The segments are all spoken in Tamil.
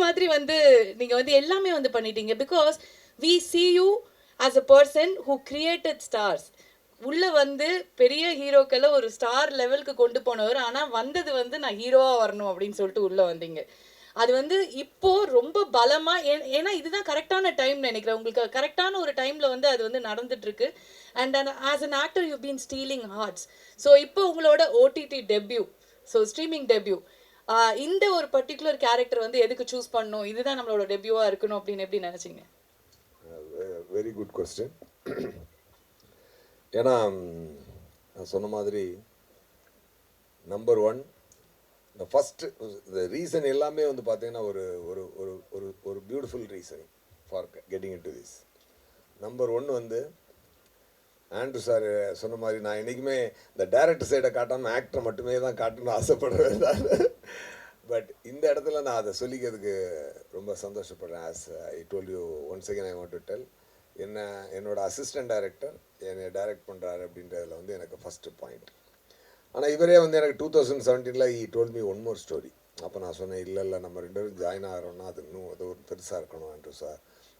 மாதிரி வந்து நீங்கள் வந்து எல்லாமே வந்து பண்ணிட்டீங்க. Because we see you as a person who created stars. உள்ள வந்து பெரிய ஹீரோக்களை ஒரு ஸ்டார் லெவலுக்கு கொண்டு போனவர். ஆனால் வந்தது வந்து நான் ஹீரோவாக வரணும் அப்படின்னு சொல்லிட்டு உள்ளே வந்தீங்க. அது வந்து இப்போ ரொம்ப பலமா ஏன்னா இதுதான் கரெக்டான டைம் நினைக்கிறேன். உங்களுக்கு கரெக்டான ஒரு டைம்ல வந்து அது வந்து நடந்துட்டு இருக்கு. And as an actor you been stealing hearts. So இப்போ உங்களோட OTT debut, so streaming debut, இந்த ஒரு பர்டிகுலர் கேரக்டர் வந்து எதுக்கு சூஸ் பண்ணணும், இதுதான் நம்மளோட டெபியூவா இருக்கணும் அப்படின்னு எப்படி நினைச்சீங்க? Very good question. ஏன்னா நான் சொன்ன மாதிரி நம்பர் ஒன், இந்த ஃபஸ்ட்டு இந்த ரீசன் எல்லாமே வந்து பார்த்தீங்கன்னா ஒரு ஒரு ஒரு ஒரு ஒரு beautiful reason for getting in to this. Number one வந்து ஆண்ட்ரூ சார் சொன்ன மாதிரி நான் என்றைக்குமே இந்த டைரக்டர் சைடை காட்டாமல் ஆக்டரை மட்டுமே தான் காட்டணும்னு ஆசைப்படுறேன் நான். பட் இந்த இடத்துல நான் அதை சொல்லிக்கிறதுக்கு ரொம்ப சந்தோஷப்படுறேன். As I told you once again I want to tell, என்னோட அசிஸ்டன்ட் டைரக்டர் என்னை டைரக்ட் பண்ணுறாரு அப்படின்றதுல வந்து எனக்கு ஃபஸ்ட்டு பாயிண்ட். ஆனால் இவரே வந்து எனக்கு 2017 he told me one more story. அப்போ நான் சொன்னேன், இல்லை நம்ம ரெண்டு பேரும் ஜாயின் ஆகிறோன்னா அது இன்னும் அது ஒரு பெருசாக இருக்கணும் ஆண்ட்ரூ சார்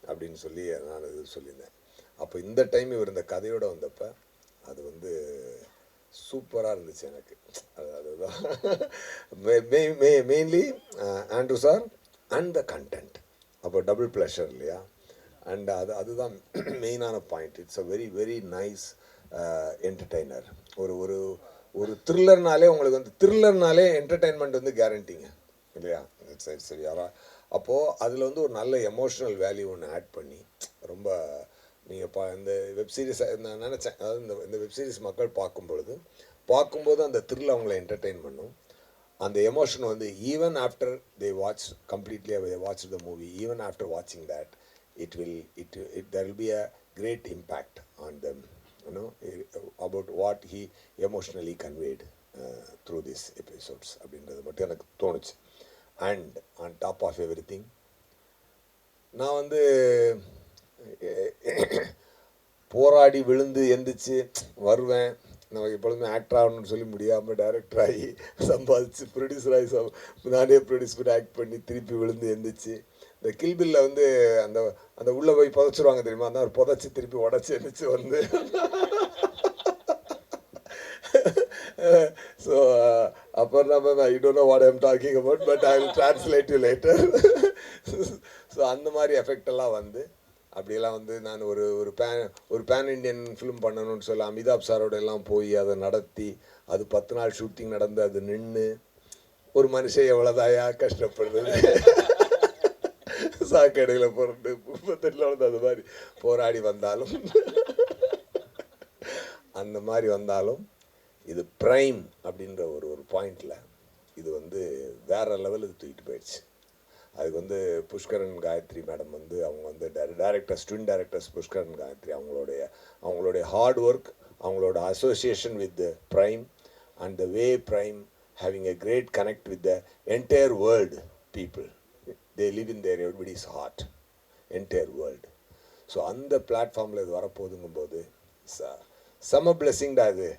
அப்படின்னு சொல்லி நான் இது சொல்லியிருந்தேன். அப்போ இந்த டைம் இவர் இந்த கதையோடு வந்தப்போ அது வந்து சூப்பராக இருந்துச்சு எனக்கு. அதுதான் mainly Andrew sir and the content. அப்போ டபுள் ப்ளஷர் இல்லையா? அண்ட் அதுதான் மெயினான point. It's a very very nice entertainer. ஒரு ஒரு ஒரு த்ரில்லர்னாலே உங்களுக்கு வந்து த்ரில்லர்னாலே என்டர்டெயின்மெண்ட் வந்து கேரண்டிங்க இல்லையா? சரி சரி யாரா அப்போது அதில் வந்து ஒரு நல்ல எமோஷ்னல் வேல்யூ ஒன்று ஆட் பண்ணி ரொம்ப நீங்கள் இந்த வெப்சீரிஸ் நான் நினச்சேன், அதாவது இந்த வெப்சீரிஸ் மக்கள் பார்க்கும்போது அந்த த்ரில் அவங்கள என்டர்டெயின் பண்ணும். அந்த எமோஷன் வந்து even after they watch completely they watch the movie, even after வாட்சிங் that it there will be a great impact on them, you know, about what he emotionally conveyed through these episodes அப்படின்றது மட்டும் எனக்கு தோணுச்சு. And on top of everything நான் வந்து போராடி விழுந்து எந்திரிச்சு வருவேன். நமக்கு எப்பொழுதுமே ஆக்டர் ஆகணும்னு சொல்லி முடியாமல் டைரக்டர் ஆகி சம்பாதிச்சு ப்ரொடியூசர் ஆகி நானே ப்ரொடியூஸ் பண்ணி ஆக்ட் பண்ணி திருப்பி விழுந்து எந்திரிச்சு இந்த கில்பில்ல வந்து அந்த அந்த உள்ளே போய் புதைச்சிருவாங்க தெரியுமா? அந்த ஒரு புதைச்சி திருப்பி உடச்சி எந்திரிச்சு வந்து ஸோ அப்புறம் நம்ம I don't know what I am talking about, but I will translate you later. So அந்த மாதிரி எஃபெக்ட் எல்லாம் வந்து அப்படியெல்லாம் வந்து நான் ஒரு பேன் இண்டியன் ஃபிலிம் பண்ணணும்னு சொல்லி அமிதாப் சாரோட எல்லாம் போய் அதை நடத்தி அது 10 நாள் ஷூட்டிங் நடந்து அது நின்று ஒரு மனுஷன் எவ்வளோதாயா கஷ்டப்படுறது சாக்கடையில் போகிறது 38 வந்து அது மாதிரி போராடி வந்தாலும் அந்த மாதிரி வந்தாலும் இது ப்ரைம் அப்படின்ற ஒரு பாயிண்டில் இது வந்து வேறு லெவலுக்கு தூக்கிட்டு போயிடுச்சு. அதுக்கு வந்து புஷ்கரன் காயத்ரி மேடம் வந்து அவங்க வந்து directors twin directors Pushkaran Gayathri அவங்களுடைய ஹார்ட் ஒர்க், அவங்களோட association with Prime and the way Prime having a great connect with the entire world people. They live in their everybody's heart, entire world. So அந்த பிளாட்ஃபார்மில் இது வரப்போகுதுங்கும்போது செம பிளெஸிங் தான் இது.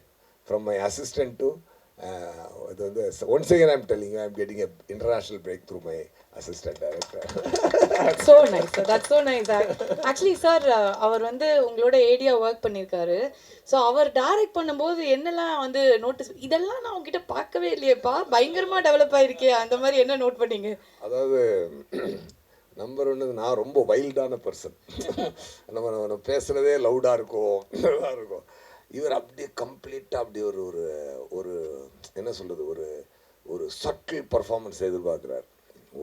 ஃப்ரம் மை அசிஸ்டன்ட் டு இது வந்து once again I am telling you I am getting a international breakthrough my assistant director. So nice sir, that's so nice. Actually sir அவர் வந்து உங்களோட ஏடியா ஒர்க் பண்ணியிருக்காரு. ஸோ அவர் டைரக்ட் பண்ணும்போது என்னெல்லாம் வந்து நோட்டீஸ், இதெல்லாம் நான் உங்ககிட்ட பார்க்கவே இல்லையேப்பா, பயங்கரமாக டெவலப் ஆகிருக்கே, அந்த மாதிரி என்ன நோட் பண்ணீங்க? அதாவது நம்பர் ஒன்று, நான் ரொம்ப வைல்டான பர்சன். நம்ம பேசுகிறதே லவுடாக இருக்கும், நல்லா இருக்கும். இவர் அப்படியே கம்ப்ளீட்டாக அப்படி ஒரு ஒரு என்ன சொல்கிறது, ஒரு சட்டில் பர்ஃபார்மன்ஸ் எதிர்பார்க்குறாரு.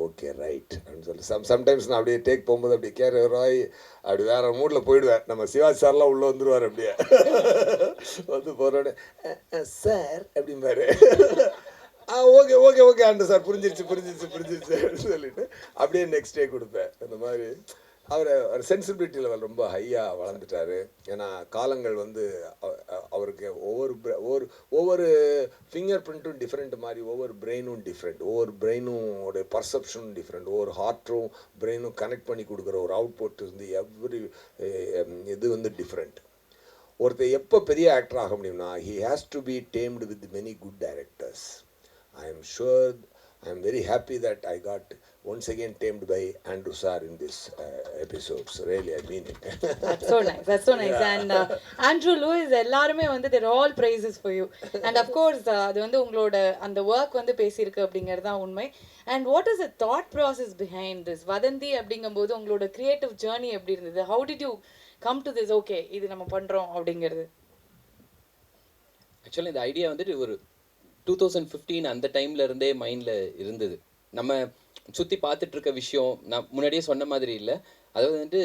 ஓகே ரைட் அப்படின்னு சொல்லி சம்டைம்ஸ் நான் அப்படியே டேக் போகும்போது அப்படியே கேரவாய் அப்படி வேற மூடில் போயிடுவேன். நம்ம சிவாஜி சார்லாம் உள்ளே வந்துடுவார். அப்படியே வந்து போகிறோட சார் அப்படிம்பாரு. ஓகே ஓகே ஓகே ஆண்டு சார் புரிஞ்சிருச்சு அப்படின்னு சொல்லிட்டு அப்படியே நெக்ஸ்ட் டே கொடுப்பேன். அந்த மாதிரி அவர் சென்சிபிலிட்டி லெவல் ரொம்ப ஹையாக வளர்ந்துட்டார். ஏன்னா காலங்கள் வந்து அவருக்கு ஒவ்வொரு ஃபிங்கர் பிரிண்ட்டும் டிஃப்ரெண்ட் மாதிரி, ஒவ்வொரு பிரெயினும் டிஃப்ரெண்ட், ஒவ்வொரு பிரெயினோட பர்செப்ஷனும் டிஃப்ரெண்ட், ஒவ்வொரு ஹார்ட்டும் பிரெயினும் கனெக்ட் பண்ணி கொடுக்குற ஒரு அவுட்புட் வந்து இது வந்து டிஃப்ரெண்ட். ஒருத்தர் எப்போ பெரிய ஆக்டர் ஆக முடியும்னா he has to be tamed with many good directors. I am sure I am very happy that I got once again tamed by Andrew sir in this episodes. Really, I mean it. That's so nice. That's so nice. And Andrew Lewis, எல்லாருமே வந்து they're all praises for you. And of course, அது வந்து உங்களோட அந்த ஒர்க் வந்து பேசியிருக்கு அப்படிங்கிறது தான் உண்மை. And what is the thought process behind this? வதந்தி அப்படிங்கும்போது உங்களோட கிரியேட்டிவ் ஜேர்னி எப்படி இருந்தது? How did you come to this? Okay, இது நம்ம பண்றோம் அப்படிங்கிறது. ஆக்சுவலாக இந்த ஐடியா வந்துட்டு ஒரு 2015 அந்த டைம்ல இருந்தே மைண்டில் இருந்தது. நம்ம சுற்றி பார்த்துட்டு இருக்க விஷயம் நான் முன்னாடியே சொன்ன மாதிரி இல்லை. அதாவது வந்துட்டு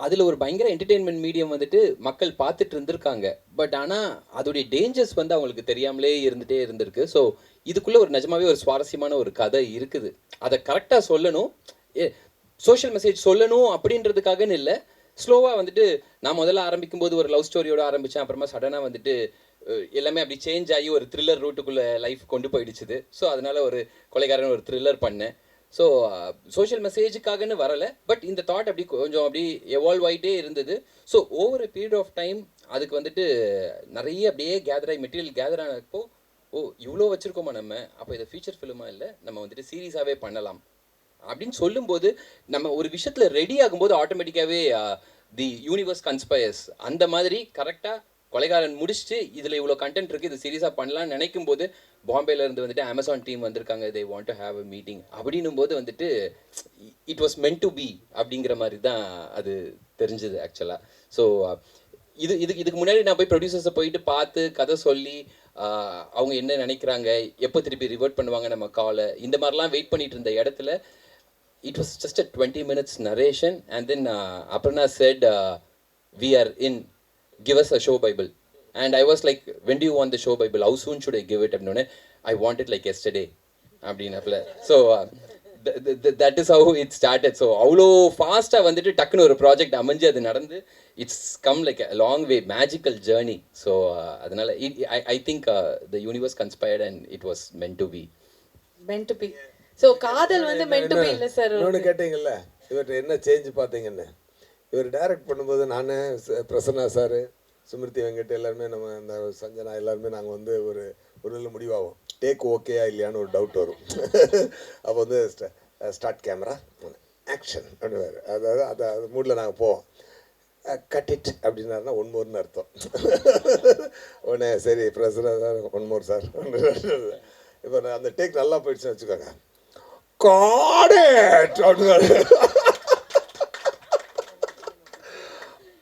அதில் ஒரு பயங்கர என்டர்டெயின்மெண்ட் மீடியம் வந்துட்டு மக்கள் பார்த்துட்டு இருந்திருக்காங்க. பட் ஆனால் அதோடைய டேஞ்சர்ஸ் வந்து அவங்களுக்கு தெரியாமலே இருந்துகிட்டே இருந்திருக்கு. ஸோ இதுக்குள்ளே ஒரு நிஜமாவே ஒரு சுவாரஸ்யமான ஒரு கதை இருக்குது. அதை கரெக்டாக சொல்லணும், சோஷியல் மெசேஜ் சொல்லணும் அப்படின்றதுக்காகன்னு இல்லை. ஸ்லோவாக வந்துட்டு நான் முதல்ல ஆரம்பிக்கும் போது ஒரு லவ் ஸ்டோரியோடு ஆரம்பித்தேன். அப்புறமா சடனாக வந்துட்டு எல்லாமே அப்படி சேஞ்ச் ஆகி ஒரு த்ரில்லர் ரூட்டுக்குள்ளே லைஃப் கொண்டு போயிடுச்சுது. ஸோ அதனால் ஒரு கொலைகாரன் ஒரு த்ரில்லர் பண்ணேன். ஸோ சோஷியல் மெசேஜுக்காகன்னு வரலை. பட் இந்த தாட் அப்படி கொஞ்சம் அப்படி எவால்வ் ஆகிட்டே இருந்தது. So over period of time அதுக்கு வந்துட்டு நிறைய அப்படியே கேதர் ஆகி மெட்டீரியல் கேதர் ஆனப்போ, ஓ இவ்வளோ வச்சுருக்கோமா நம்ம, அப்போ இதை ஃபீச்சர் ஃபிலிமாக இல்லை, நம்ம வந்துட்டு சீரியஸாகவே பண்ணலாம் அப்படின்னு சொல்லும்போது, நம்ம ஒரு விஷயத்தில் ரெடி ஆகும்போது ஆட்டோமேட்டிக்காகவே தி யூனிவர்ஸ் கன்ஸ்பயர்ஸ் அந்த மாதிரி கரெக்டாக கொலைகாரன் முடிச்சுட்டு இதில் இவ்வளோ கண்டென்ட் இருக்குது, இது சீரியஸாக பண்ணலான்னு நினைக்கும் போது பாம்பேலேருந்து வந்துட்டு அமேசான் டீம் வந்திருக்காங்க, they want to have a meeting அப்படின்னும் போது வந்துட்டு it was meant to be அப்படிங்கிற மாதிரி தான் அது தெரிஞ்சுது ஆக்சுவலாக. ஸோ இதுக்கு முன்னாடி நான் போய் ப்ரொடியூசர்ஸை போயிட்டு பார்த்து கதை சொல்லி அவங்க என்ன நினைக்கிறாங்க, எப்போ திருப்பி ரிவர்ட் பண்ணுவாங்க நம்ம காலை, இந்த மாதிரிலாம் வெயிட் பண்ணிட்டு இருந்த இடத்துல it was just a 20 minutes narration, and then Aparna said, we are in, give us a show Bible. And I was like, when do you want the show Bible, how soon should I give it? I want it like yesterday. So that is how it started. So avlo fast ah vanditu takkunu or project amanji adu nadந்து, it's come like a long way, magical journey. So adanal I think the universe conspired and it was meant to be. Meant to be. So காதல் வந்து மென்ட் டு பி இல்லை சார். இன்னொன்று கேட்டீங்கல்ல, இவர்கிட்ட என்ன சேஞ்ச் பார்த்தீங்கன்னு. இவர் டைரக்ட் பண்ணும்போது நான், பிரசன்னா சார், சுமிருதி வெங்கட் எல்லாருமே, நம்ம இந்த சஞ்சனா எல்லாருமே நாங்கள் வந்து ஒரு இதில் முடிவாகும், டேக் ஓகேயா இல்லையான்னு ஒரு டவுட் வரும். அப்போ வந்து ஸ்டார்ட் கேமரா ஆக்ஷன் அப்படிவாரு. அதாவது அது மூடில் நாங்கள் போவோம். கட் இட் அப்படின்னாருன்னா ஒன் மோர்னு அர்த்தம். உடனே சரி Prasanna sir one more sir. இப்போ அந்த டேக் நல்லா போயிடுச்சுன்னு வச்சுக்கோங்க, காடேட் அப்படின்னாரு.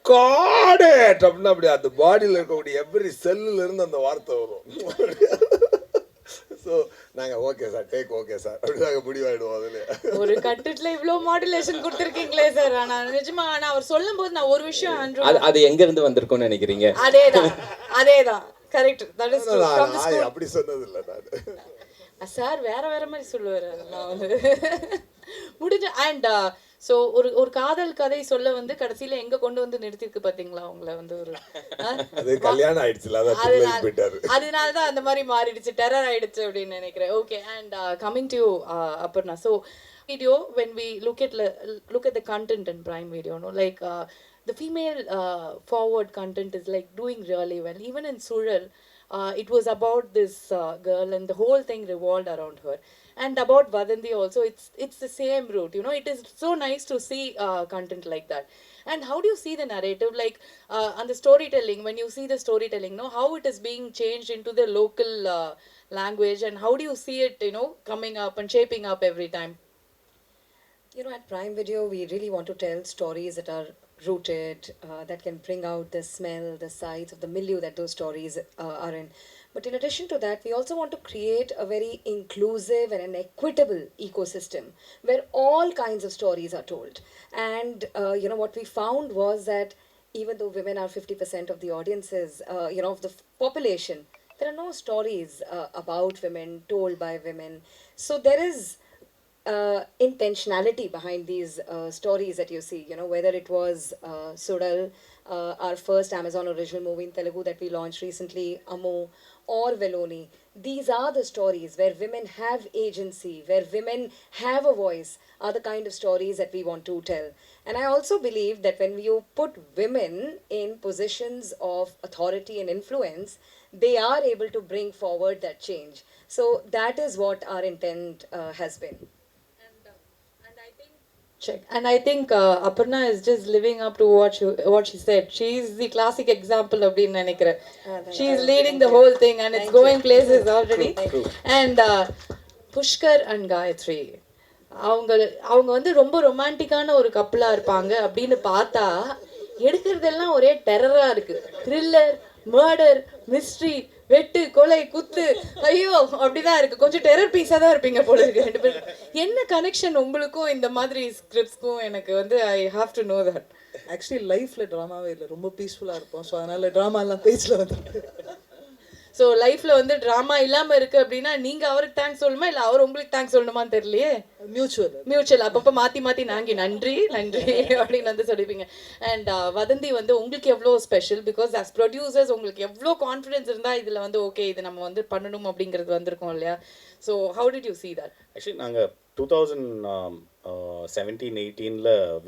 காடேட் அப்படின்னா அப்படி அந்த பாடியில் இருக்கக்கூடிய எவ்ரி செல்லுலேருந்து அந்த வார்த்தை வரும். ஸோ நாங்கள் okay sir, take okay sir அப்படி நாங்கள் முடிவாயிடுவோம். அதில் ஒரு கட்டிட்ல இவ்வளோ மாடுலேஷன் கொடுத்துருக்கீங்களே சார். ஆனால் நிஜமா நான் அவர் சொல்லும் போது நான் ஒரு விஷயம் அது எங்கேருந்து வந்திருக்கும்னு நினைக்கிறீங்க? அதேதான் கரெக்ட். தட் இஸ் அப்படி சொன்னது இல்லை நான் சார், வேற மாதிரி சொல்லுவார். அதெல்லாம் வந்து முடிஞ்ச. அண்ட் ஸோ ஒரு காதல் கதை சொல்ல வந்து கடைசியில எங்க கொண்டு வந்து நிறுத்திருக்கு பாத்தீங்களா உங்களை வந்து ஒரு கல்யாணம் ஆயிடுச்சுல, அதனால தான் அந்த மாதிரி மாறிடுச்சு, டெரர் ஆயிடுச்சு அப்படின்னு நினைக்கிறேன். Okay. And coming to Aparna, so video, when we look at the content in Prime Video, no, like the female forward content is like doing really well. Even in Sural, it was about this girl and the whole thing revolved around her. And about Vadhanthi also, it's the same route, you know. It is so nice to see content like that. And how do you see the narrative, like and the storytelling, when you see the storytelling, no, how it is being changed into the local language, and how do you see it, you know, coming up and shaping up every time? You know, at Prime Video, we really want to tell stories that are rooted, that can bring out the smell, the sights of the milieu that those stories are in. But in addition to that, we also want to create a very inclusive and an equitable ecosystem where all kinds of stories are told. And, you know, what we found was that even though women are 50% of the audiences, you know, of the population, there are no stories about women told by women. So there is intentionality behind these stories that you see, you know, whether it was Sudal, our first Amazon original movie in Telugu that we launched recently, Amo, or Veloni. these are the stories where women have agency, where women have a voice, are the kind of stories that we want to tell. And I also believe that when you put women in positions of authority and influence, they are able to bring forward that change. So that is what our intent has been. Check. And I think Aparna is just living up to what she said. She is the classic example of being Nanikara. Thank She is you. leading Thank the you. whole thing and it's Thank going you. places already. True. And Pushkar and Gayatri. அவங்க அவங்க வந்து ரொம்ப ரொமான்டிக்கான ஒரு கப்பலாக இருப்பாங்க அப்படின்னு பார்த்தா எடுக்கிறதெல்லாம் ஒரே டெரராக இருக்கு. த்ரில்லர், மர்டர், மிஸ்ட்ரி, வெட்டு, கொலை, குத்து, ஐயோ அப்படிதான் இருக்கு. கொஞ்சம் டெரர் பீஸாக தான் இருப்பீங்க போல இருக்கு ரெண்டு பேரும். என்ன கனெக்ஷன் உங்களுக்கும் இந்த மாதிரி ஸ்கிரிப்ட்ஸ்க்கும்? எனக்கு வந்து I have to know that. Actually லைஃப்பில் ட்ராமாவே இல்லை, ரொம்ப பீஸ்ஃபுல்லாக இருப்போம். ஸோ அதனால் ட்ராமாலாம் பேஜில் வந்துருக்கு. ஸோ லைஃப்பில் வந்து ட்ராமா இல்லாமல் இருக்குது அப்படின்னா நீங்கள் அவருக்கு தேங்க்ஸ் சொல்லணுமா இல்லை அவர் உங்களுக்கு தேங்க்ஸ் சொல்லணுமான்னு தெரியலையே. மியூச்சுவல் அப்பப்போ மாற்றி நாங்கள் நன்றி அப்படின்னு வந்து சொல்லிப்பீங்க. அண்ட் வதந்தி வந்து உங்களுக்கு எவ்வளோ ஸ்பெஷல்? பிகாஸ் அஸ் ப்ரொடியூசர்ஸ் உங்களுக்கு எவ்வளோ கான்ஃபிடென்ஸ் இருந்தால் இதில் வந்து ஓகே இது நம்ம வந்து பண்ணணும் அப்படிங்கிறது வந்திருக்கோம் இல்லையா? So how did you see that? Actually, நாங்கள் 2017-18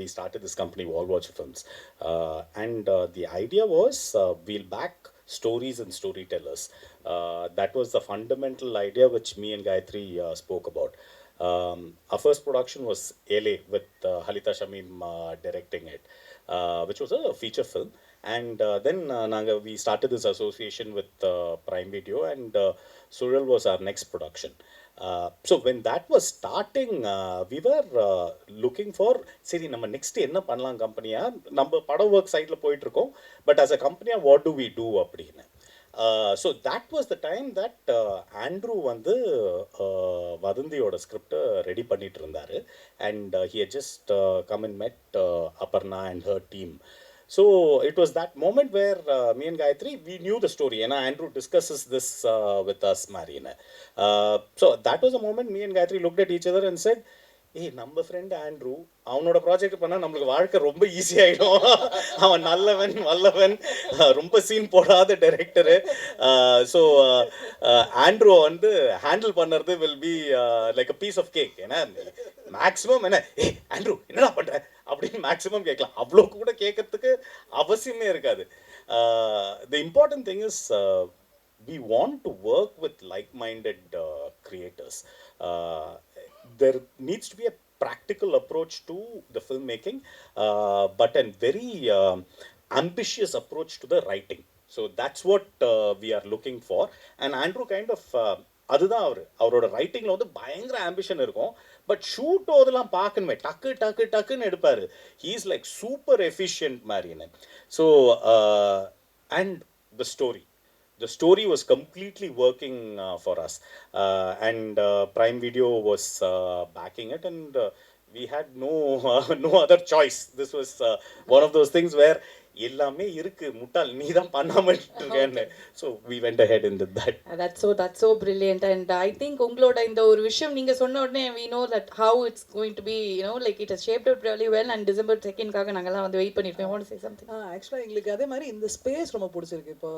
we started this company, Wall Watch Films, and the idea was we'll back stories and storytellers. That was the fundamental idea which me and Gayatri spoke about. Our first production was LA with Halita Shamim directing it, which was a feature film. And then we started this association with Prime Video, and Surya was our next production. So when that was starting, we were looking for, சரி நம்ம நெக்ஸ்ட் என்ன பண்ணலாம் கம்பெனியாக, நம்ம படம் ஒர்க் சைடில் போயிட்டுருக்கோம், பட் ஆஸ் அ கம்பெனியாக வாட் டு வி டூ அப்படின்னு. So that was the time that Andrew வந்து வதந்தியோட ஸ்கிரிப்டை ரெடி பண்ணிட்டு இருந்தார். And he had just come and met Aparna and her team. So it was that moment where me and Gayatri, we knew the story, and Andrew discusses this with us, Marina. So that was a moment me and Gayatri looked at each other and said, hey, நம்ம ஃப்ரெண்ட் ஆண்ட்ரூ அவனோட ப்ராஜெக்ட் பண்ணால் நம்மளுக்கு வாழ்க்கை ரொம்ப ஈஸியாகிடும். அவன் நல்லவன் வல்லவன், ரொம்ப சீன் போடாத டைரக்டரு. ஸோ ஆண்ட்ரூ வந்து ஹேண்டில் பண்ணுறது will be like a piece of cake. ஏன்னா மேக்ஸிமம் என்ன, ஏ ஆண்ட்ரூ என்னடா பண்ணுற அப்படின்னு மேக்ஸிமம் கேட்கலாம், அவ்வளோ கூட கேட்கறதுக்கு அவசியமே இருக்காது. The important thing is we want to work with like-minded creators. There needs to be a practical approach to the filmmaking, but a very ambitious approach to the writing. So that's what we are looking for. And Andrew kind of அதுதான் அவரோட ரைட்டிங்கில் வந்து பயங்கர ஆம்பிஷன் இருக்கும், பட் ஷூட் அதெல்லாம் பார்க்கணுமே டக்குன்னு எடுப்பார். He is like super efficient மாதிரின்னு. So and the story was completely working for us, and Prime Video was backing it, and we had no other choice. This was one of those things where எல்லாமே இருக்கு, முட்டாள் நீ தான் பண்ணாமல் இருக்கேன்னு. So we went ahead and did that. That's so brilliant. And I think உங்களோட இந்த ஒரு விஷயம் நீங்கள் சொன்ன உடனே we know that how it's going to be, you know, like it has shaped out really well. And December 2nd நாங்கள்லாம் வந்து வெயிட் பண்ணியிருக்கோம். I want to say something. ஆக்சுவலாக எங்களுக்கு அதே மாதிரி இந்த ஸ்பேஸ் ரொம்ப பிடிச்சிருக்கு. இப்போ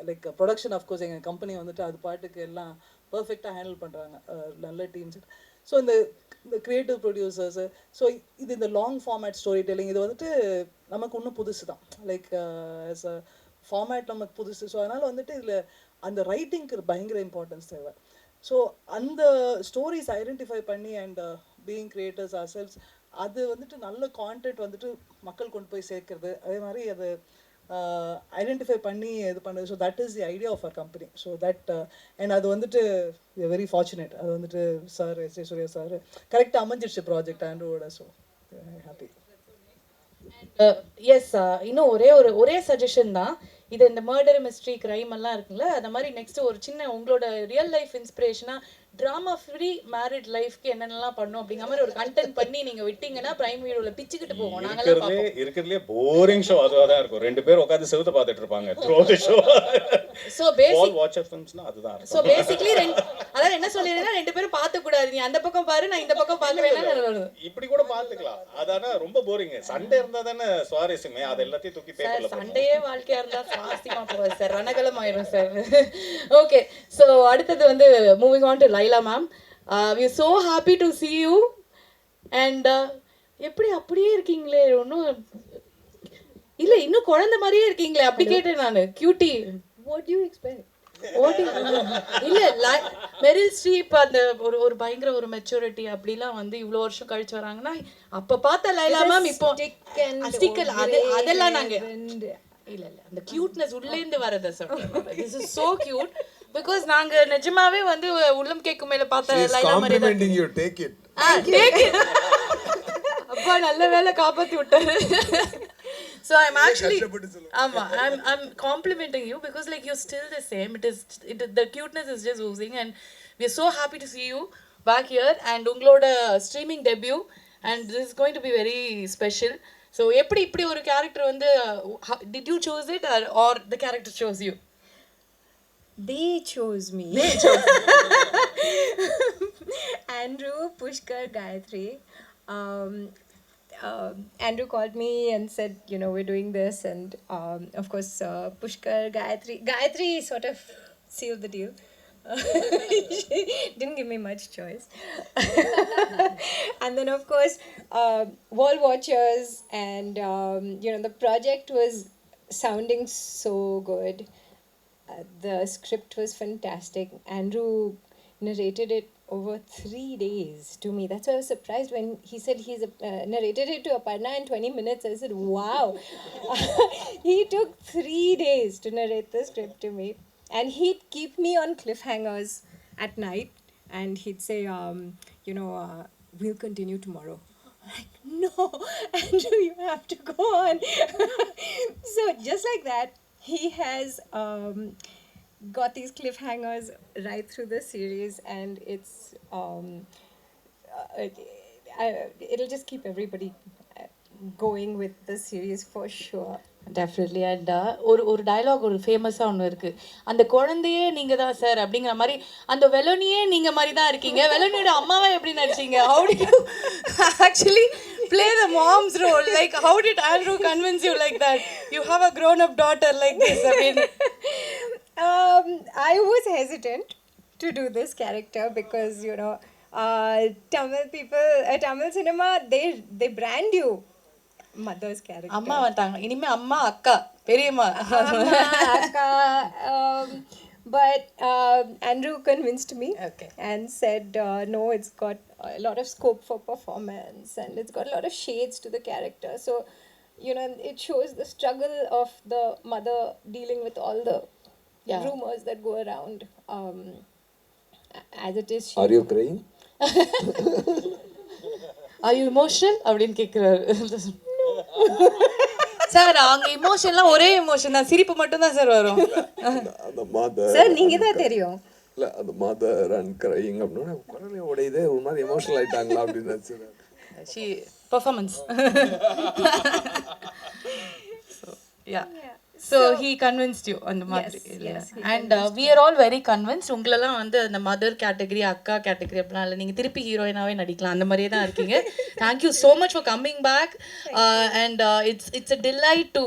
லைக் ப்ரொடக்ஷன் ஆஃப்கோர்ஸ் எங்கள் கம்பெனி வந்துட்டு அது பாட்டுக்கு எல்லாம் பர்ஃபெக்டாக ஹேண்டில் பண்ணுறாங்க, நல்ல டீம்ஸ். ஸோ இந்த க்ரியேட்டிவ் ப்ரொடியூசர்ஸு, ஸோ இது இந்த லாங் ஃபார்மேட் ஸ்டோரி டெல்லிங் இது வந்துட்டு நமக்கு இன்னும் புதுசு தான், லைக் ஆஸ் அ ஃபார்மேட் நமக்கு புதுசு. ஸோ அதனால் வந்துட்டு இதில் அந்த ரைட்டிங்க்கு பயங்கர இம்பார்ட்டன்ஸ் தேவை. ஸோ அந்த ஸ்டோரிஸ் ஐடென்டிஃபை பண்ணி and being creators are cells, அது வந்துட்டு நல்ல கான்டென்ட் வந்துட்டு மக்கள் கொண்டு போய் சேர்க்கறது, அதே மாதிரி அது ஐடென்டிஃபை பண்ணி இது பண்ணுறது. So that is the idea of our company. So that அண்ட் அது வந்துட்டு வெரி ஃபார்ச்சுனேட், அது வந்துட்டு சார் எஸ் சூர்யா சார் கரெக்டாக அமைஞ்சிடுச்சு ப்ராஜெக்ட் ஆண்ட்ரூவோட. So happy. எஸ், இன்னும் ஒரே சஜஷன் தான். இது இந்த மர்டர் மிஸ்ட்ரி கிரைம் எல்லாம் இருக்குல்ல, அந்த மாதிரி நெக்ஸ்ட் ஒரு சின்ன உங்களோட ரியல் லைஃப் இன்ஸ்பிரேஷனாக ட்ராமா ஃப்ரீ மேரிட் லைஃப்க்கு என்னென்னலாம் பண்ணும் அப்படிங்கிற மாதிரி ஒரு கண்டென்ட் பண்ணி நீங்கள் விட்டீங்கன்னா பிரைம் வீடியோவில் பிச்சுக்கிட்டு போவோம். நாங்களாம் இருக்கிறதுலே போரிங் ஷோ அதுவாக தான் இருக்கும். 2 பேர் உட்காந்து செவுத்த பார்த்துட்டு இருப்பாங்க through the show. So basic watch ஃபிலிம்ஸ்னா அதுதான். ஸோ பேசிக்லி அதாவது என்ன சொல்லிடுறேன்னா 2 பேரும் பார்த்த கூடாது, நீ அந்த பக்கம் பாரு நான் இந்த பக்கம் பார்க்கறேன்னா இப்படி கூட பாத்துக்கலாம். அதான ரொம்ப போரிங். சண்டே இருந்தா தானே சுவாரஸ்யமே. அது எல்லாத்தையும் தூக்கி சார் பேப்பர்ல சண்டையே வாழ்க்கையா இருந்தா சுவாரஸ்யமா போகுது சார், ரணகலம் ஆயிரும் சார். ஓகே, ஸோ அடுத்தது வந்து moving on to Laila ma'am. We are so happy to see you and எப்படி அப்படியே இருக்கீங்களே, ஒன்றும் இல்ல இன்னும் குழந்தை மாதிரியே இருக்கீங்களே அப்படி கேட்டேன் நான். Cutie What do you expect? இல்ல மெரில் ஸ்ட்ரீப் அந்த ஒரு ஒரு பயங்கர ஒரு மெச்சூரிட்டி அப்படிலாம் வந்து இவ்வளோ வருஷம் கழிச்சு வராங்கன்னா அப்ப பார்த்த லைலா மேம் இப்போ ஸ்டிக்கல் அதெல்லாம் நாங்க இல்ல அந்த கியூட்னஸ் உள்ளேந்து வரத சொல்றேன். This is so cute because நாங்க நிஜமாவே வந்து உள்ளம் கேக்கும் மேல பார்த்த லைலா மாதிரி தான். Complimenting you, take it. Take it. அப்பா நல்ல வேளை காப்பாத்தி விட்டாரு. So I'm actually I'm complimenting you because like you're still the same. The cuteness is just oozing and we're so happy to see you back here and ungaloda streaming debut and this is going to be very special. So எப்படி இப்படி ஒரு character வந்து did you choose it or the character chose you? They chose me. Andrew, Pushkar, Gayatri. Andrew called me and said, you know, we're doing this, and of course, Pushkar, Gayatri sort of sealed the deal. She didn't give me much choice. And then, of course, wall watchers, and you know, the project was sounding so good. The script was fantastic. Andrew narrated it over 3 days to me. That's why I was surprised when he said he's narrated it to Aparna in 20 minutes. I said, wow. He took 3 days to narrate the script to me. And he'd keep me on cliffhangers at night. And he'd say, you know, we'll continue tomorrow. I'm like, no, Andrew, you have to go on. So just like that, he has got these cliffhangers right through the series, and it's it'll just keep everybody going with the series for sure. Definitely and ஒரு டயலாக் ஒரு ஃபேமஸாக ஒன்று இருக்குது, அந்த குழந்தையே நீங்கள் தான் சார் அப்படிங்கிற மாதிரி, அந்த வெலோனியே நீங்கள் மாதிரி தான் இருக்கீங்க, வெலோனியோட அம்மாவை எப்படி நடிச்சீங்க, how did you actually play the mom's role, like how did Andrew convince you like that you have a grown up daughter like this? I mean I was hesitant to do this character because, you know, Tamil people, Tamil cinema, they brand you mother's character. அம்மா வந்துட்டாங்க, இனிமே அம்மா அக்கா பெரியம்மா Akka, but Andrew convinced me and said, no, it's got a lot of scope for performance and it's got a lot of shades to the character. So, you know, it shows the struggle of the mother dealing with all the rumors that go around. As it is, Are you crying? Are you emotional அப்படின்னு கேட்குறாரு சார். அங்க இமோஷன்லாம் ஒரே எமோஷன் தான், சிரிப்பு மட்டும் தான் சார் வரும். அந்த மதர் சார் நீங்க தான் தெரியும். இல்ல அந்த மதர் அண்ட் கிரையிங் அப்படின்னா குரலே உடையுதே, ஒரு மாதிரி எமோஷனல் ஆயிட்டாங்களா அப்படின்னு நினைச்சேன். She performance. So he convinced you அந்த மாதிரி. Yes, and we are all very convinced. உங்களெல்லாம் வந்து அந்த மதர் கேட்டகரி அக்கா கேட்டகரி அப்படிலாம் இல்லை, நீங்கள் திருப்பி ஹீரோயினாவே நடிக்கலாம், அந்த மாதிரியே தான் இருக்கீங்க. Thank you so much for coming back and it's a delight to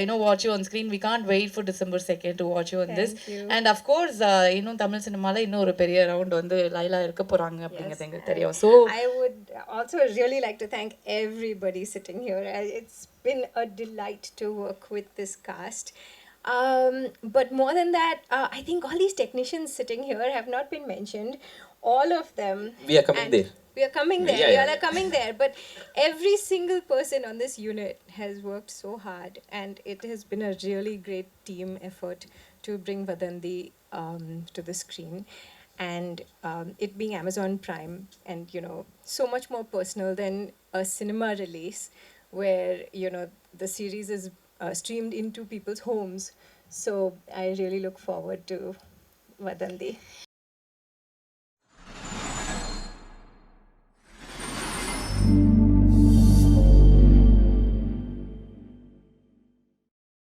you know watch you on screen. We can't wait for December 2nd to watch you on this. And of course இன்னும் தமிழ் சினிமாவில் இன்னும் ஒரு பெரிய ரவுண்ட் வந்து லைலா இருக்க போகிறாங்க அப்படிங்கிறது எங்களுக்கு தெரியும். So I would also really like to thank everybody sitting here. It's been a delight to work with this cast. But more than that, I think all these technicians sitting here have not been mentioned. All of them. We are coming there. We are coming there. Yeah, We all are coming there. But every single person on this unit has worked so hard, and it has been a really great team effort to bring Vadhanthi to the screen. And it being Amazon Prime, and you know, so much more personal than a cinema release, where you know the series is streamed into people's homes. So I really look forward to Vadhanthi.